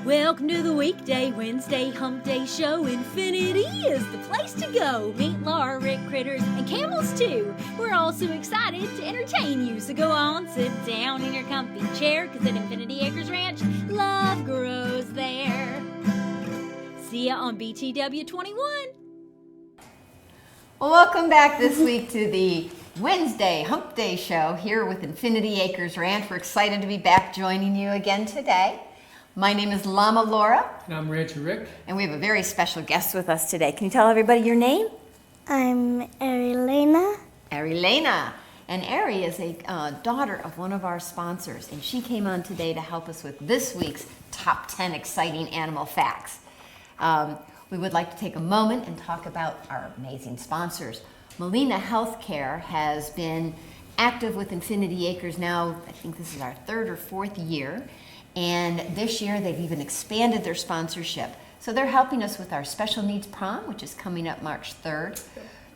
Welcome to the Weekday, Wednesday, Humpday show. Infinity is the place to go. Meet Laura, Rick, critters, and camels too. We're all so excited to entertain you. So go on, sit down in your comfy chair, cause at Infinity Acres Ranch, love grows there. See ya on BTW 21. Well, welcome back this week to the Wednesday Hump Day show here with Infinity Acres Ranch. We're excited to be back joining you again today. My name is Llama Laura. And I'm Rancher Rick. And we have a very special guest with us today. Can you tell everybody your name? I'm Arilena. Arilena. And Ari is a daughter of one of our sponsors, and she came on today to help us with this week's top 10 exciting animal facts. We would like to take a moment and talk about our amazing sponsors. Molina Healthcare has been active with Infinity Acres now, I think this is our third or fourth year. And this year they've even expanded their sponsorship. So they're helping us with our Special Needs Prom, which is coming up March 3rd.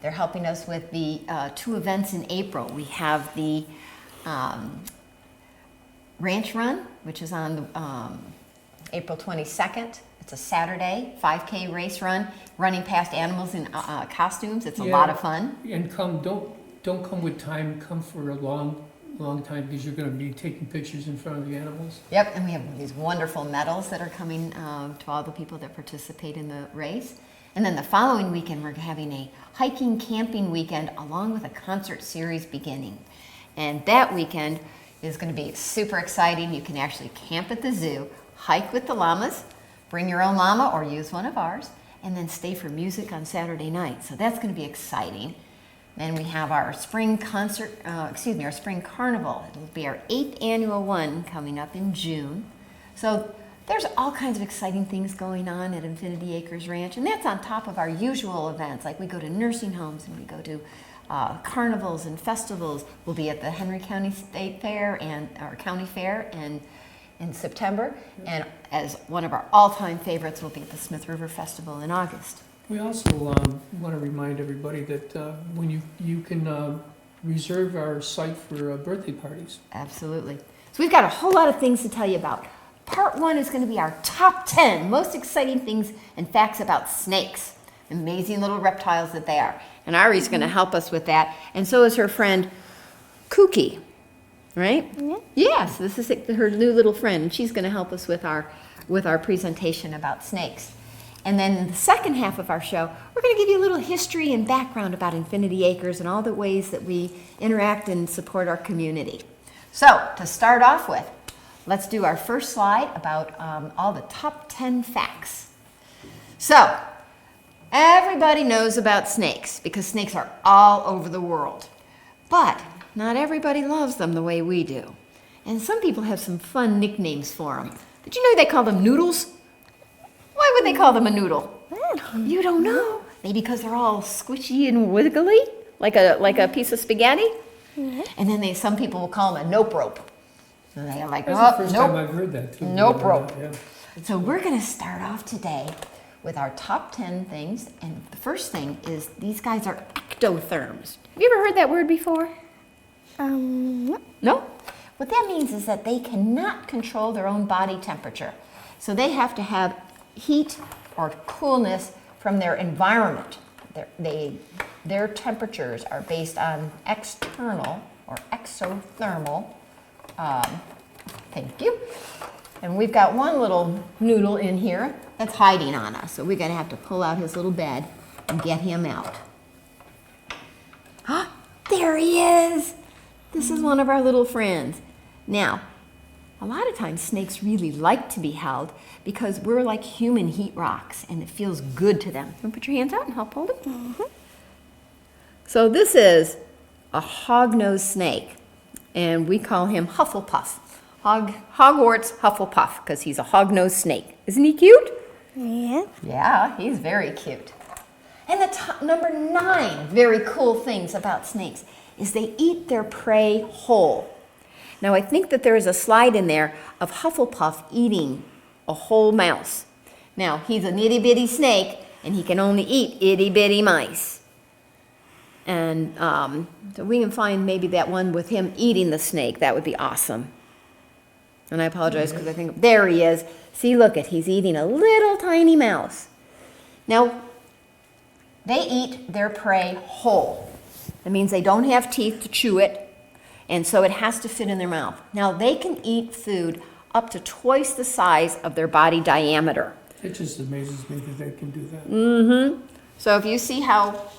They're helping us with the two events in April. We have the Ranch Run, which is on April 22nd. It's a Saturday 5K race run, running past animals in costumes. It's a lot of fun. And don't come with time. Come for a long time because you're going to be taking pictures in front of the animals. Yep, and we have these wonderful medals that are coming to all the people that participate in the race. And then the following weekend, we're having a hiking, camping weekend along with a concert series beginning. And that weekend is going to be super exciting. You can actually camp at the zoo, hike with the llamas, bring your own llama or use one of ours, and then stay for music on Saturday night. So that's going to be exciting. Then we have our spring concert, our spring carnival. It'll be our 8th annual one coming up in June. So there's all kinds of exciting things going on at Infinity Acres Ranch, and that's on top of our usual events. Like we go to nursing homes and we go to carnivals and festivals. We'll be at the Henry County State Fair and our county fair in September, and as one of our all-time favorites, we'll be at the Smith River Festival in August. We also want to remind everybody that when you can reserve our site for birthday parties. Absolutely. So we've got a whole lot of things to tell you about. Part 1 is going to be our top 10 most exciting things and facts about snakes. Amazing little reptiles that they are. And Ari's going to help us with that. And so is her friend Kooky, right? Yeah. Yes, this is her new little friend. And she's going to help us with our presentation about snakes. And then in the second half of our show, we're going to give you a little history and background about Infinity Acres and all the ways that we interact and support our community. So, to start off with, let's do our first slide about all the top 10 facts. So, everybody knows about snakes because snakes are all over the world. But not everybody loves them the way we do. And some people have some fun nicknames for them. Did you know they call them noodles? Why would they call them a noodle? You don't know. Maybe because they're all squishy and wiggly, like a piece of spaghetti. Mm-hmm. And then some people will call them a nope rope. And they're like, That's the first time I've heard that too. Nope rope. Yeah. So we're going to start off today with our top 10 things. And the first thing is these guys are ectotherms. Have you ever heard that word before? No? What that means is that they cannot control their own body temperature. So they have to have heat or coolness from their environment. Their temperatures are based on external or exothermal. Thank you. And we've got one little noodle in here that's hiding on us. So we're going to have to pull out his little bed and get him out. There he is. This is one of our little friends. Now, a lot of times snakes really like to be held because we're like human heat rocks and it feels good to them. You want to put your hands out and help hold him? Mm-hmm. So this is a hog-nosed snake, and we call him Hufflepuff. Hogwarts Hufflepuff, because he's a hog-nosed snake. Isn't he cute? Yeah. Yeah, he's very cute. And the number 9 very cool things about snakes is they eat their prey whole. Now, I think that there is a slide in there of Hufflepuff eating a whole mouse. Now, he's an itty-bitty snake, and he can only eat itty-bitty mice. And so we can find maybe that one with him eating the snake. That would be awesome. And I apologize because I think, there he is. See, look at, he's eating a little tiny mouse. Now, they eat their prey whole. That means they don't have teeth to chew it, and so it has to fit in their mouth. Now, they can eat food up to twice the size of their body diameter. It just amazes me that they can do that. Mm-hmm. So if you see how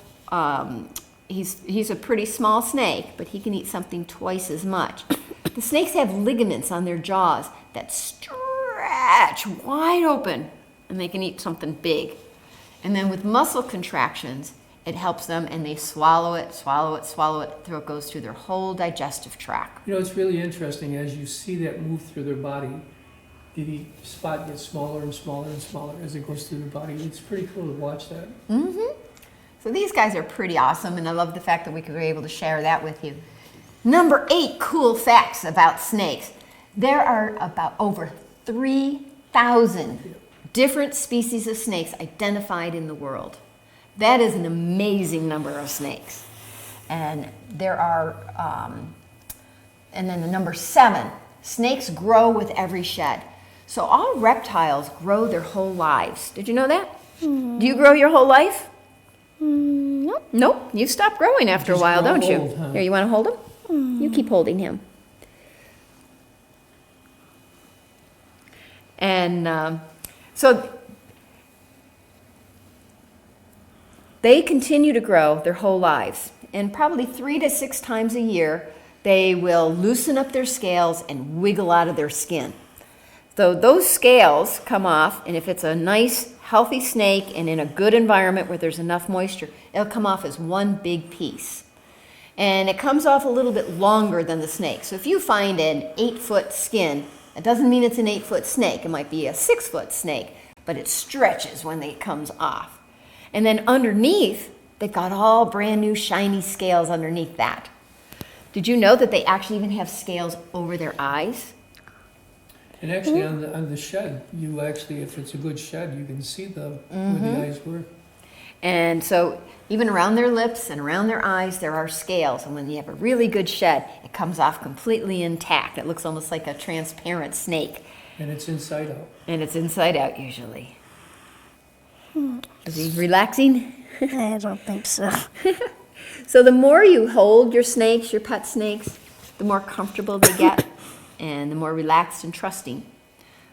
he's a pretty small snake, but he can eat something twice as much. The snakes have ligaments on their jaws that stretch wide open, and they can eat something big. And then with muscle contractions, it helps them, and they swallow it, swallow it, swallow it, until it goes through their whole digestive tract. You know, it's really interesting as you see that move through their body. The spot gets smaller and smaller and smaller as it goes through their body. It's pretty cool to watch that. Mm-hmm. So these guys are pretty awesome, and I love the fact that we were able to share that with you. Number 8 cool facts about snakes. There are about over 3,000 different species of snakes identified in the world. That is an amazing number of snakes. And there are, and then the number 7, snakes grow with every shed. So all reptiles grow their whole lives. Did you know that? Do you grow your whole life? Nope. Nope. You stop growing after a Just while, grow don't you? old, huh? Here, you want to hold him? You keep holding him. And so they continue to grow their whole lives. And probably 3 to 6 times a year, they will loosen up their scales and wiggle out of their skin. So those scales come off, and if it's a nice, healthy snake and in a good environment where there's enough moisture, it'll come off as one big piece. And it comes off a little bit longer than the snake. So if you find an 8-foot skin, it doesn't mean it's an 8-foot snake. It might be a 6-foot snake, but it stretches when it comes off. And then underneath, they've got all brand new shiny scales underneath that. Did you know that they actually even have scales over their eyes? And actually on the shed, you actually, if it's a good shed, you can see where the eyes were. And so even around their lips and around their eyes, there are scales. And when you have a really good shed, it comes off completely intact. It looks almost like a transparent snake. And it's inside out. And it's inside out usually. Is he relaxing? I don't think so. So the more you hold your snakes, your pet snakes, the more comfortable they get and the more relaxed and trusting.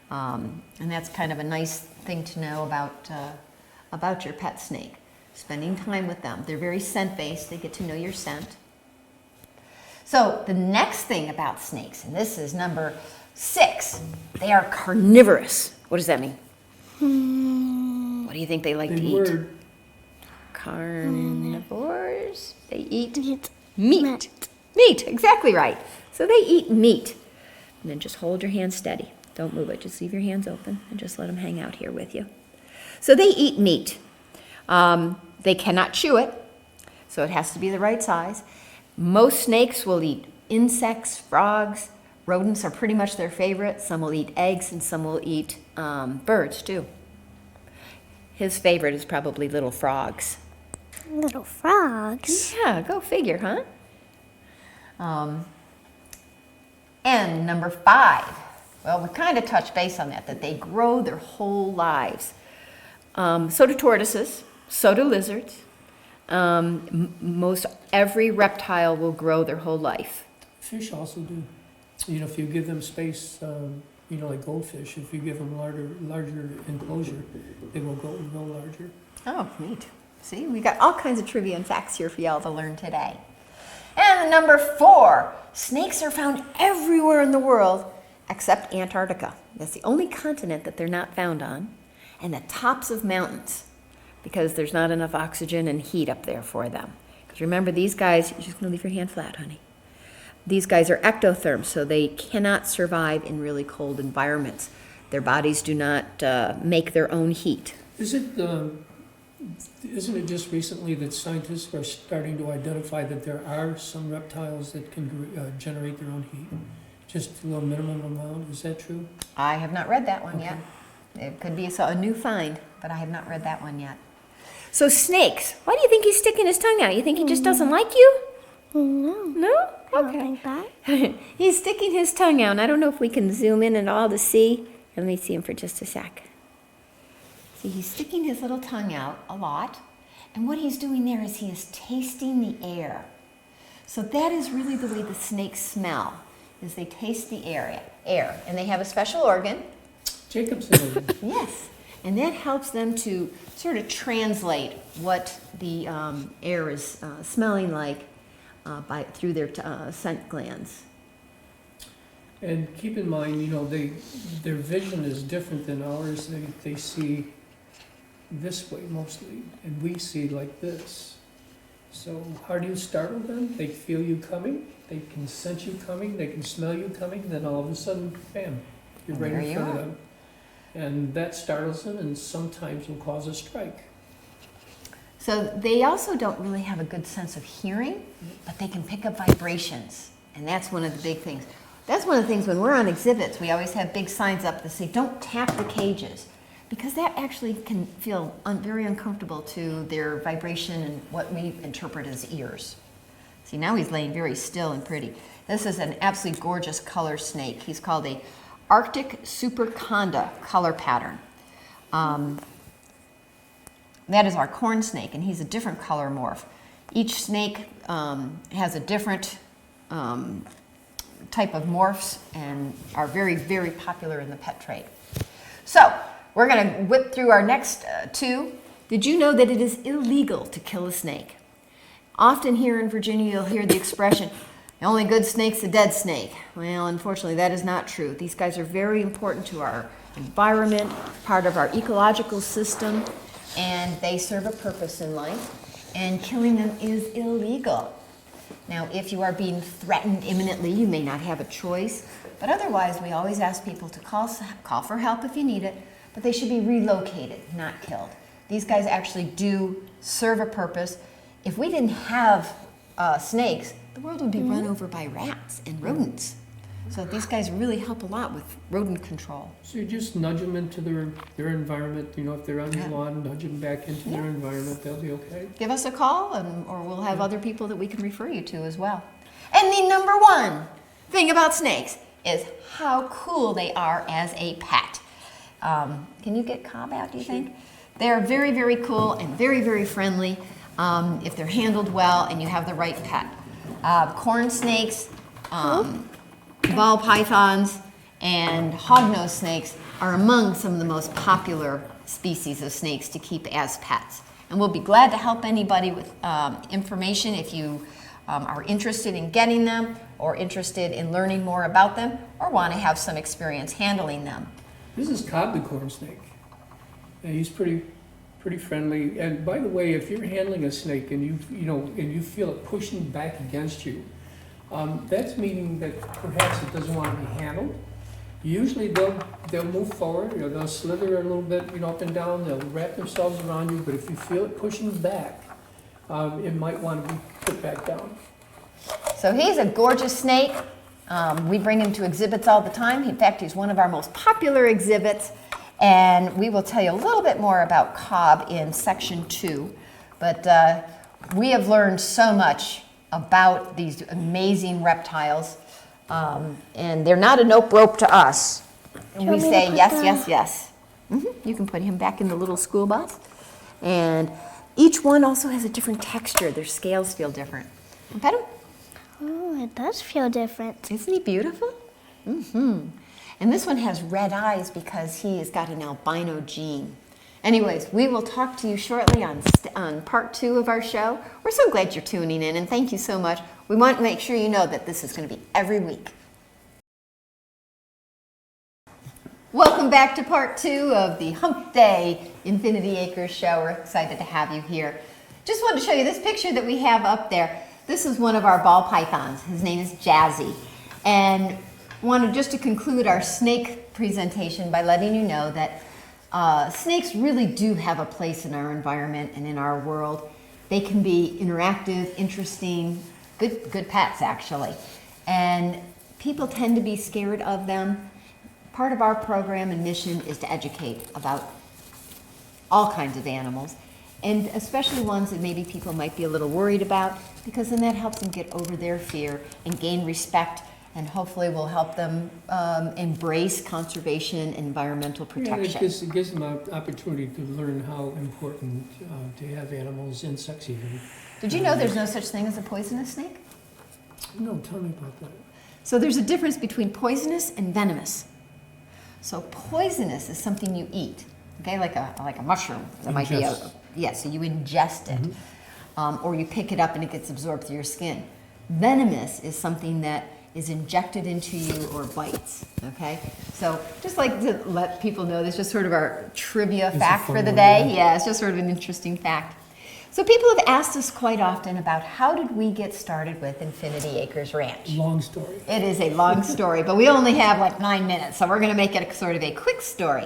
And that's kind of a nice thing to know about your pet snake. Spending time with them. They're very scent-based. They get to know your scent. So the next thing about snakes, and this is number 6, they are carnivorous. What does that mean? What do you think they like to Big eat? word. Carnivores. They eat Meat. meat. Meat, exactly right. So they eat meat. And then just hold your hands steady. Don't move it. Just leave your hands open and just let them hang out here with you. So they eat meat. They cannot chew it, so it has to be the right size. Most snakes will eat insects, frogs. Rodents are pretty much their favorite. Some will eat eggs and some will eat birds too. His favorite is probably little frogs. Little frogs. Yeah, go figure, huh? And number 5, well, we kind of touched base on that they grow their whole lives. So do tortoises, so do lizards. Most every reptile will grow their whole life. Fish also do. You know, if you give them space, like goldfish, if you give them larger enclosure, they will go larger. Oh, neat. See, we got all kinds of trivia and facts here for y'all to learn today. And number 4, snakes are found everywhere in the world except Antarctica. That's the only continent that they're not found on. And the tops of mountains, because there's not enough oxygen and heat up there for them. Because remember, these guys, you're just going to leave your hand flat, honey. These guys are ectotherms, so they cannot survive in really cold environments. Their bodies do not make their own heat. Isn't it just recently that scientists are starting to identify that there are some reptiles that can generate their own heat? Just a little minimum amount, is that true? I have not read that one Okay. yet. It could be a new find, but I have not read that one yet. So snakes, why do you think he's sticking his tongue out? You think he just doesn't like you? No. No? I don't think that. He's sticking his tongue out. And I don't know if we can zoom in at all to see. Let me see him for just a sec. See, he's sticking his little tongue out a lot. And what he's doing there is he is tasting the air. So that is really the way the snakes smell, is they taste the air. And they have a special organ. Jacob's organ. Yes. And that helps them to sort of translate what the air is smelling like through their scent glands. And keep in mind, you know, their vision is different than ours. They see this way mostly, and we see like this. So how do you startle them? They feel you coming, they can sense you coming, they can smell you coming, then all of a sudden, bam, you're And right there in you front of are. them. And that startles them and sometimes will cause a strike. So they also don't really have a good sense of hearing, but they can pick up vibrations. And that's one of the big things. That's one of the things when we're on exhibits, we always have big signs up that say, don't tap the cages, because that actually can feel very uncomfortable to their vibration and what we interpret as ears. See, now he's laying very still and pretty. This is an absolutely gorgeous color snake. He's called a Arctic Superconda color pattern. That is our corn snake, and he's a different color morph. Each snake has a different type of morphs and are very, very popular in the pet trade. So, we're going to whip through our next two. Did you know that it is illegal to kill a snake? Often here in Virginia, you'll hear the expression, the only good snake's a dead snake. Well, unfortunately, that is not true. These guys are very important to our environment, part of our ecological system, and they serve a purpose in life, and killing them is illegal. Now, if you are being threatened imminently, you may not have a choice, but otherwise, we always ask people to call for help if you need it, but they should be relocated, not killed. These guys actually do serve a purpose. If we didn't have snakes, the world would be run over by rats and rodents. So these guys really help a lot with rodent control. So you just nudge them into their environment. You know, if they're on your lawn, nudge them back into their environment, they'll be okay. Give us a call, or we'll have other people that we can refer you to as well. And the number one thing about snakes is how cool they are as a pet. Can you get Cobb out, do you think? They're very, very cool and very, very friendly if they're handled well and you have the right pet. Corn snakes, ball pythons, and hognose snakes are among some of the most popular species of snakes to keep as pets. And we'll be glad to help anybody with information if you are interested in getting them or interested in learning more about them or want to have some experience handling them. This is Cobb the corn snake. And he's pretty friendly. And by the way, if you're handling a snake and you feel it pushing back against you, that's meaning that perhaps it doesn't want to be handled. Usually they'll move forward, or they'll slither a little bit, up and down. They'll wrap themselves around you. But if you feel it pushing back, it might want to be put back down. So he's a gorgeous snake. We bring him to exhibits all the time. In fact, he's one of our most popular exhibits. And we will tell you a little bit more about Cobb in section 2. But we have learned so much about these amazing reptiles. And they're not a nope rope to us. And we say yes, yes, yes. You can put him back in the little school bus. And each one also has a different texture. Their scales feel different. Pet him. Oh, it does feel different. Isn't he beautiful? And this one has red eyes because he has got an albino gene. Anyways, we will talk to you shortly on part 2 of our show. We're so glad you're tuning in, and thank you so much. We want to make sure you know that this is going to be every week. Welcome back to part 2 of the Humpday Infinity Acres show. We're excited to have you here. Just wanted to show you this picture that we have up there. This is one of our ball pythons. His name is Jazzy. And wanted just to conclude our snake presentation by letting you know that snakes really do have a place in our environment and in our world. They can be interactive, interesting, good pets actually. And people tend to be scared of them. Part of our program and mission is to educate about all kinds of animals. And especially ones that maybe people might be a little worried about, because then that helps them get over their fear and gain respect, and hopefully will help them embrace conservation and environmental Yeah, protection. it gives them an opportunity to learn how important to have animals, insects even. Did you know there's no such thing as a poisonous snake? No, tell me about that. So there's a difference between poisonous and venomous. So poisonous is something you eat, okay, like a mushroom. That might be Ingest. so you ingest it, or you pick it up and it gets absorbed through your skin. Venomous is something that is injected into you or bites, okay? So just like to let people know, this is just sort of our trivia It's a fact fun for the one, day. yeah. Yeah, it's just sort of an interesting fact. So people have asked us quite often about how did we get started with Infinity Acres Ranch? Long story. It is a long story, but we only have like 9 minutes, so we're going to make it a sort of a quick story.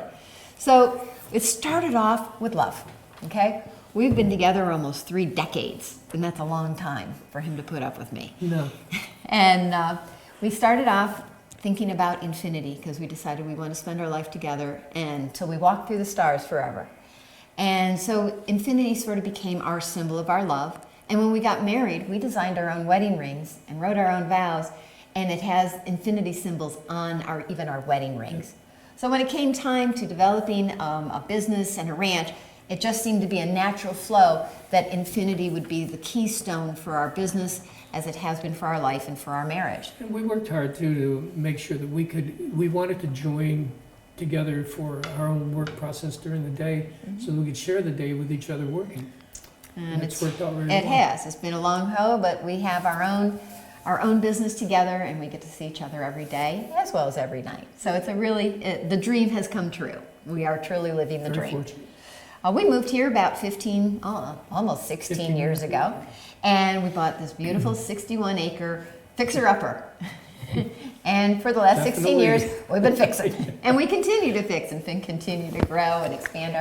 So it started off with love, okay? We've been together almost 3 decades, and that's a long time for him to put up with me. No. And we started off thinking about infinity because we decided we want to spend our life together until we walk through the stars forever. And so infinity sort of became our symbol of our love. And when we got married, we designed our own wedding rings and wrote our own vows, and it has infinity symbols on even our wedding rings. So when it came time to developing a business and a ranch, it just seemed to be a natural flow that infinity would be the keystone for our business, as it has been for our life and for our marriage. And we worked hard too to make sure that we wanted to join together for our own work process during the day, so that we could share the day with each other working. And it's worked out very well. It has. It's been a long haul, but we have our own business together, and we get to see each other every day as well as every night. So it's the dream has come true. We are truly living the Very dream. fortunate. We moved here about almost 16 15 years ago, and we bought this beautiful 61-acre fixer-upper. And for the last 16 Definitely. years, we've been fixing. And we continue to fix and continue to grow and expand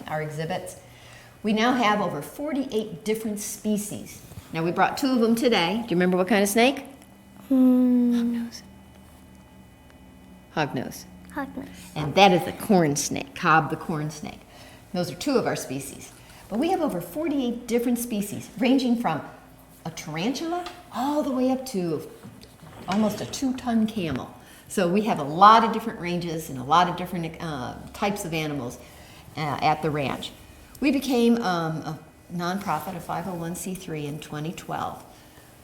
our exhibits. We now have over 48 different species. Now, we brought 2 of them today. Do you remember what kind of snake? Hognose. Hognose. Hognose. And that is the corn snake, Cobb the corn snake. Those are 2 of our species. But we have over 48 different species, ranging from a tarantula all the way up to almost a 2-ton camel. So we have a lot of different ranges and a lot of different types of animals at the ranch. We became a nonprofit, a 501c3 in 2012.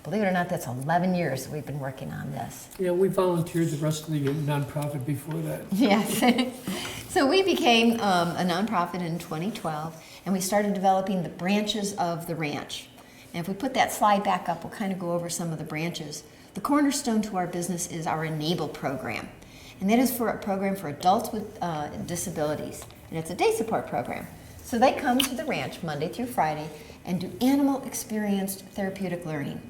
Believe it or not, that's 11 years that we've been working on this. Yeah, we volunteered the rest of the nonprofit before that. Yes. So we became a nonprofit in 2012, and we started developing the branches of the ranch. And if we put that slide back up, we'll kind of go over some of the branches. The cornerstone to our business is our Enable program. And that is for a program for adults with disabilities. And it's a day support program. So they come to the ranch Monday through Friday and do animal experienced therapeutic learning.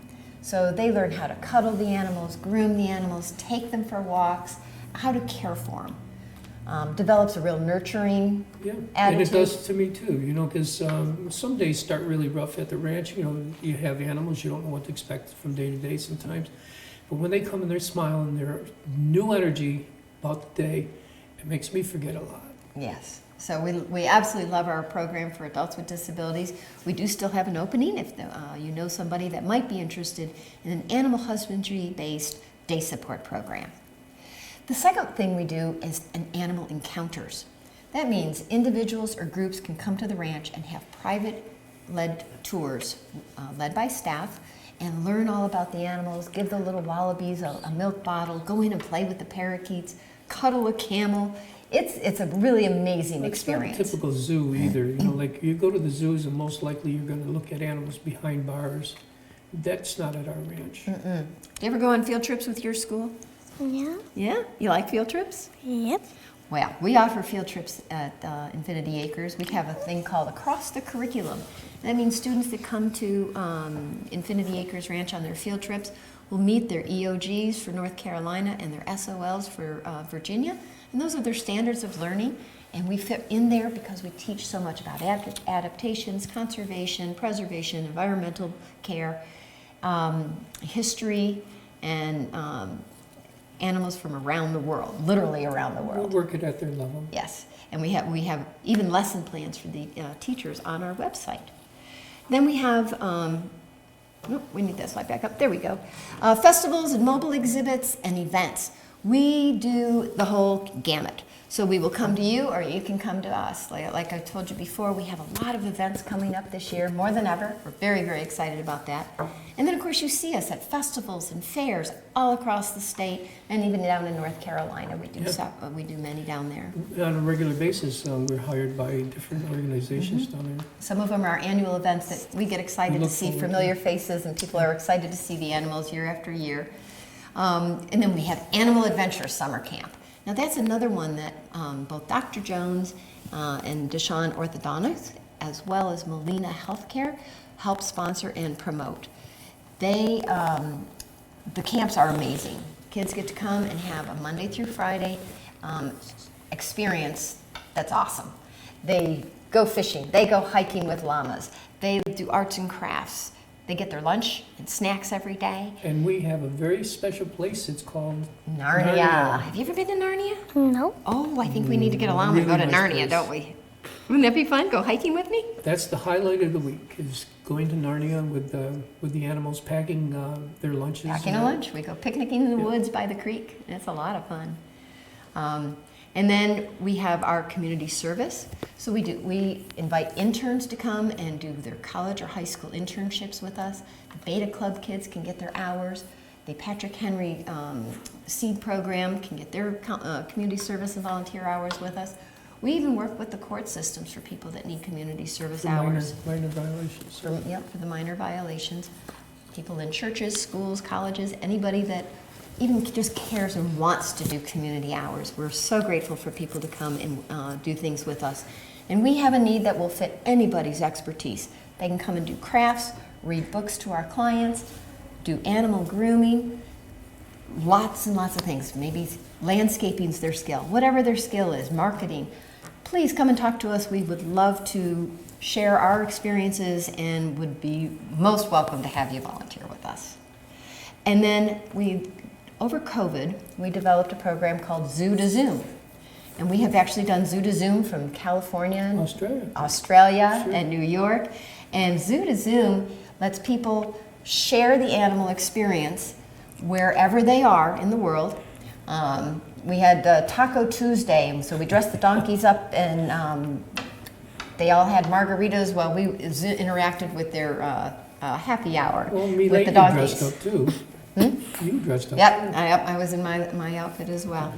So they learn how to cuddle the animals, groom the animals, take them for walks, how to care for them. Develops a real nurturing Yeah, attitude. and it does to me too, because some days start really rough at the ranch. You have animals, you don't know what to expect from day to day sometimes. But when they come and they're smiling, they're new energy about the day, it makes me forget a lot. Yes. So we absolutely love our program for adults with disabilities. We do still have an opening if you know somebody that might be interested in an animal husbandry-based day support program. The second thing we do is an animal encounters. That means individuals or groups can come to the ranch and have private-led tours led by staff and learn all about the animals, give the little wallabies a milk bottle, go in and play with the parakeets, cuddle a camel. It's a really amazing experience. It's not a typical zoo either. Like you go to the zoos and most likely you're going to look at animals behind bars. That's not at our ranch. Do you ever go on field trips with your school? Yeah. Yeah? You like field trips? Yep. Well, we offer field trips at Infinity Acres. We have a thing called Across the Curriculum. That means students that come to Infinity Acres Ranch on their field trips will meet their EOGs for North Carolina and their SOLs for Virginia. And those are their standards of learning. And we fit in there because we teach so much about adaptations, conservation, preservation, environmental care, history, and animals from around the world, literally around the We'll world. work it at their level. Yes, and we have even lesson plans for the teachers on our website. Then we have, we need that slide back up. There we go. Festivals and mobile exhibits and events. We do the whole gamut. So we will come to you, or you can come to us. Like I told you before, we have a lot of events coming up this year, more than ever. We're very, very excited about that. And then, of course, you see us at festivals and fairs all across the state, and even down in North Carolina. We do many down there. On a regular basis, we're hired by different organizations down there. Some of them are annual events that we get excited to see familiar faces, and people are excited to see the animals year after year. And then we have Animal Adventure Summer Camp. Now that's another one that both Dr. Jones and Deshawn Orthodontics, as well as Molina Healthcare, help sponsor and promote. The camps are amazing. Kids get to come and have a Monday through Friday experience that's awesome. They go fishing, they go hiking with llamas, they do arts and crafts. They get their lunch and snacks every day. And we have a very special place. It's called Narnia. Have you ever been to Narnia? No. Oh, I think we need to get along and go to Really nice Narnia, place. don't we? Wouldn't that be fun? Go hiking with me? That's the highlight of the week, is going to Narnia with the animals, packing their lunches. Packing a lunch. We go picnicking in the woods by the creek. It's a lot of fun. And then we have our community service. So we invite interns to come and do their college or high school internships with us. The Beta Club kids can get their hours. The Patrick Henry Seed Program can get their community service and volunteer hours with us. We even work with the court systems for people that need community service hours. Minor violations. For the minor violations. People in churches, schools, colleges, anybody that even just cares and wants to do community hours. We're so grateful for people to come and do things with us. And we have a need that will fit anybody's expertise. They can come and do crafts, read books to our clients, do animal grooming, lots and lots of things. Maybe landscaping's their skill, whatever their skill is, marketing. Please come and talk to us. We would love to share our experiences and would be most welcome to have you volunteer with us. And then over COVID, we developed a program called Zoo to Zoom. And we have actually done Zoo to Zoom from California, Australia, Sure. and New York. And Zoo to Zoom lets people share the animal experience wherever they are in the world. We had Taco Tuesday, so we dressed the donkeys up and they all had margaritas while we interacted with their happy hour Well, with the donkeys. dressed up too. You dressed up. Yep, I was in my outfit as well.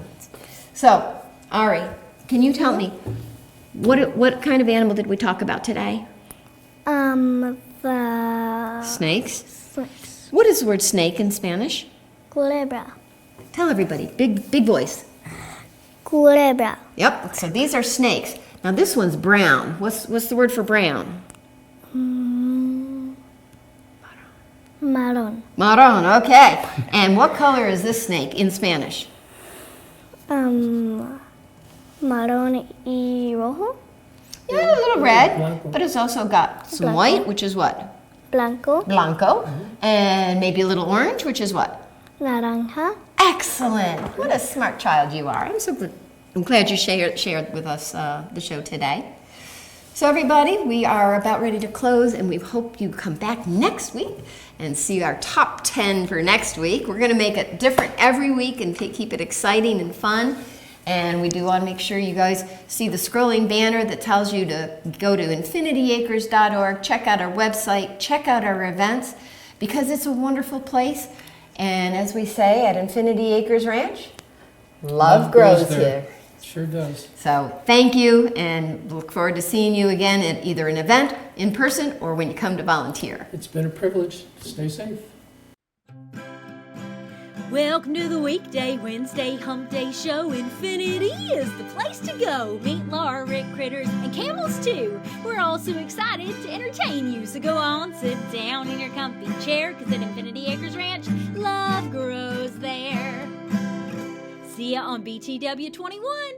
So, Ari, can you tell me what kind of animal did we talk about today? The Snakes. snakes. What is the word snake in Spanish? Culebra. Tell everybody, big voice. Culebra. Yep. So these are snakes. Now this one's brown. What's the word for brown? Marron. Marron. Okay. And what color is this snake in Spanish? Marrón y rojo. Yeah, a little red, Blanco. but it's also got some Blanco. white, which is what? Blanco. Blanco. And maybe a little orange, which is what? Naranja. Excellent. What a smart child you are. I'm glad you shared with us the show today. So everybody, we are about ready to close, and we hope you come back next week and see our top 10 for next week. We're going to make it different every week and keep it exciting and fun. And we do want to make sure you guys see the scrolling banner that tells you to go to infinityacres.org, check out our website, check out our events, because it's a wonderful place. And as we say at Infinity Acres Ranch, love grows there. here. Sure does. So thank you, and look forward to seeing you again at either an event in person or when you come to volunteer. It's been a privilege. Stay safe. Welcome to the Weekday, Wednesday, Humpday show. Infinity is the place to go. Meet Laura, Rick Critters, and camels too. We're all so excited to entertain you. So go on, sit down in your comfy chair, cause at Infinity Acres Ranch, love grows there. See ya on BTW 21.